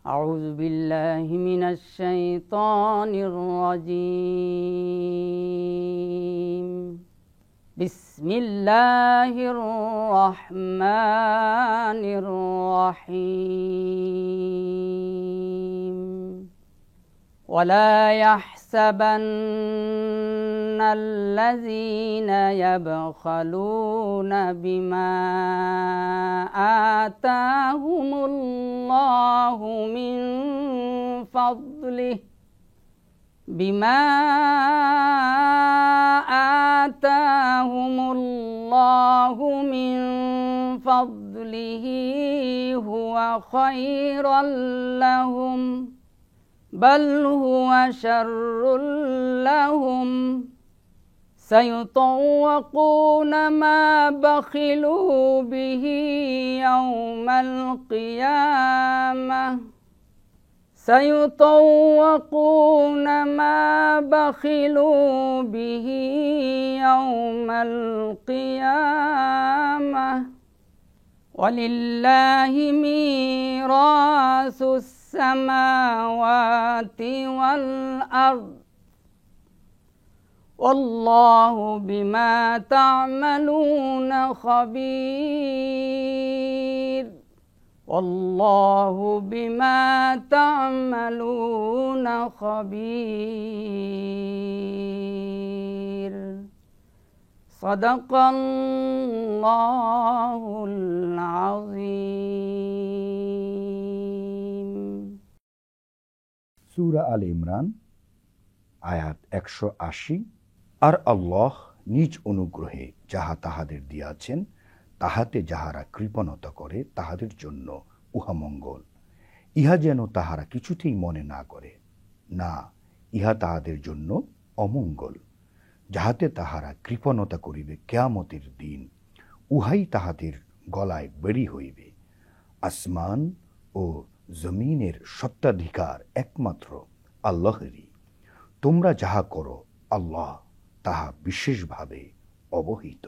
أعوذ بالله من الشيطان الرجيم بسم الله الرحمن الرحيم ولا يحسبن الذين يبخلون بما آتاهم الله من فضله هو خيرا لهم بل هو شر لهم سيطوقون ما بخلوا به يوم القيامة ولله ميراث السماوات والأرض والله بما تعملون خبير والله بما تعملون خبير صدق الله العظيم সূরা আল ইমরান আয়াত 180। আর আল্লাহ নিজ অনুগ্রহে যাহা তাহাদের দিয়াছেন তাহাতে যাহারা কৃপণতা করে তাহাদের জন্য উহা মঙ্গল, ইহা যেন তাহারা কিছুতেই মনে না করে, না ইহা তাহাদের জন্য অমঙ্গল। যাহাতে তাহারা কৃপণতা করিবে কিয়ামতের দিন, উহাই তাহাদের গলায় বেড়ি হইবে। আসমান ও জমিনের সত্ত্বাধিকার একমাত্র আল্লাহরই। তোমরা যাহা করো আল্লাহ তাহা বিশেষভাবে অবহিত।